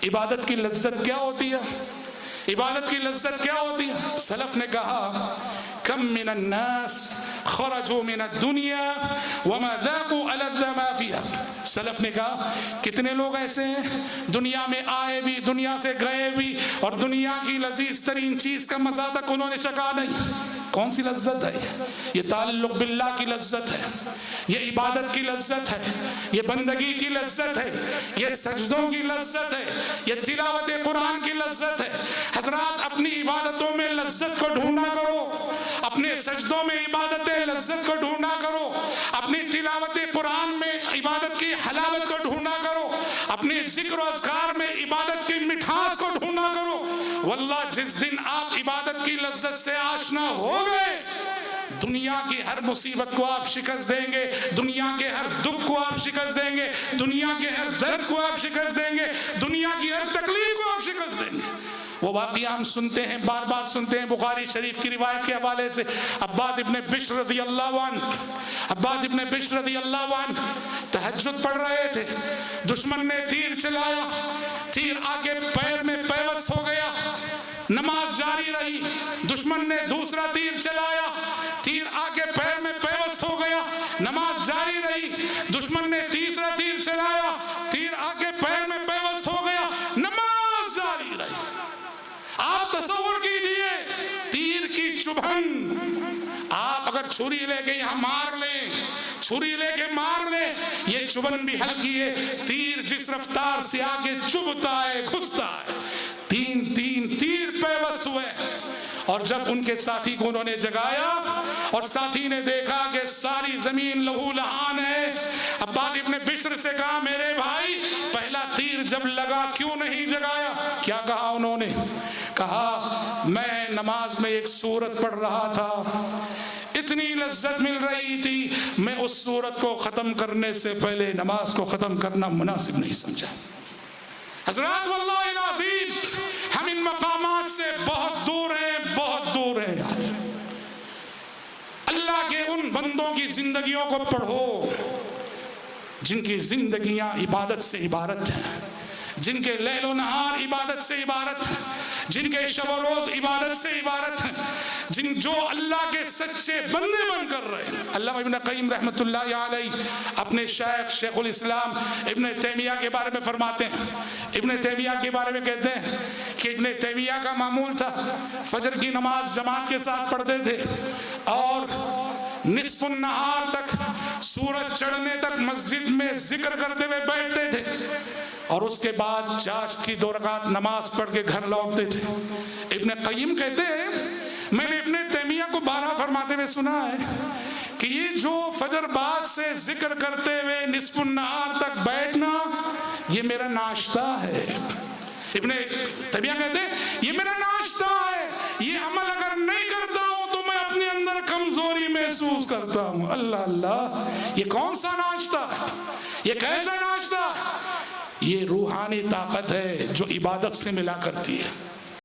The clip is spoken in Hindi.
इबादत की लज्जत क्या होती है? इबादत की लज्जत क्या होती है? सलफ ने कहा, कम मिनन नास खरजू मिनद दुनिया वमा ज़ाक़ू अलज़्ज़ मा फ़ीहा। सलफ ने कहा, कितने लोग ऐसे हैं दुनिया में आए भी, दुनिया से गए भी, और दुनिया की लजीज तरीन चीज का मजा तक उन्होंने चखा नहीं। कौन सी लज्जत है? ये ताल्लुक बिल्लाह की लज्जत है, ये इबादत की लज्जत है, ये बंदगी की लज्जत है, ये सजदों की लज्जत है, ये तिलावत कुरान की लज्जत है। हजरात, अपनी इबादतों में लज्जत को ढूंढा करो, अपने सजदों में इबादत लज्जत को ढूंढा करो, अपनी तिलावत कुरान में इबादत की हलावत को ढूंढा करो, अपने जिक्र और अज़कार में इबादत की मिठास को ढूंढा करो। वल्लाह, जिस दिन आप इबादत की लज्जत से आशना हो गए, दुनिया की हर मुसीबत को आप शिकस्त देंगे, दुनिया के हर दुख को आप शिकस्त देंगे, दुनिया के हर दर्द को आप शिकस्त देंगे, दुनिया की हर तकलीफ को आप शिकस्त देंगे। वो वाक़िया हम सुनते हैं, बार बार सुनते हैं, बुखारी शरीफ की रिवायत के हवाले से। अब्बाद इब्ने बिश्र रज़ियल्लाहु अन्हु, अब्बाद इब्ने बिश्र रज़ियल्लाहु अन्हु तहज्जुद पढ़ रहे थे, दुश्मन ने तीर चलाया, तीर आके पैर में पैवस्त हो गया, नमाज जारी रही। दुश्मन ने दूसरा तीर चलाया, तीर आके पैर में पैवस्त हो गया, नमाज जारी रही। दुश्मन ने तीसरा तीर चलाया, तीर आके पैर में पैवस्त हो गया, नमाज जारी रही। आप तसव्वुर कीजिए, तीर की चुभन, आप अगर छुरी लेके यहाँ मार लें, छुरी लेके मार लें, ये चुभन भी हल्की है। तीर जिस रफ्तार से आगे चुभता है, घुसता है। तीन तीन तीर पैवस्त हुए, और जब उनके साथी को उन्होंने जगाया और साथी ने देखा कि सारी जमीन लहू लहान है, अब्बाद इब्ने बिश्र से कहा, मेरे भाई, पहला तीर जब लगा क्यों नहीं जगाया? क्या कहा उन्होंने? कहा, मैं नमाज में एक सूरत पढ़ रहा था, इतनी लज्जत मिल रही थी, मैं उस सूरत को खत्म करने से पहले नमाज को खत्म करना मुनासिब नहीं समझा। हज़रात, वल्लाहि अज़ीम, हम इन मकामात से बहुत दूर हैं, बहुत दूर हैं। याद, अल्लाह के उन बंदों की जिंदगियों को पढ़ो जिनकी जिंदगियां इबादत से इबारत हैं, जिनके लैलो नहार इबादत से इबारत है, जिनके शब रोज इबादत से इबारत है, जो अल्लाह के सच्चे बंदे बनकर रहे। अल्लामा इब्न क़य्यिम रहमतुल्लाहि अलैहि अपने शेखुल इस्लाम इब्न तैमिया के बारे में फरमाते हैं, इब्न तैमिया के बारे में कहते हैं कि इब्न तैमिया का मामूल था, फजर की नमाज जमात के साथ पढ़ते थे और निस्फुन नहार तक, सूरज चढ़ने तक मस्जिद में जिक्र करते हुए बैठते थे, और उसके बाद चाश्त की 2 रकात नमाज पढ़ के घर लौटते थे। इब्न क़य्यिम कहते हैं, मैंने इब्न तैमिया को बारहा फरमाते हुए सुना है कि ये जो फजर बाद से जिक्र करते हुए निस्फुन नहार तक बैठना, ये मेरा नाश्ता है। इब्न तैमिया कहते हैं, ये मेरा नाश्ता है, ये अमल अगर नहीं करता हूं तो मैं अपने अंदर कमजोरी महसूस करता हूं। अल्लाह अल्लाह, ये कौन सा नाश्ता, ये कैसा नाश्ता? ये रूहानी ताकत है जो इबादत से मिला करती है।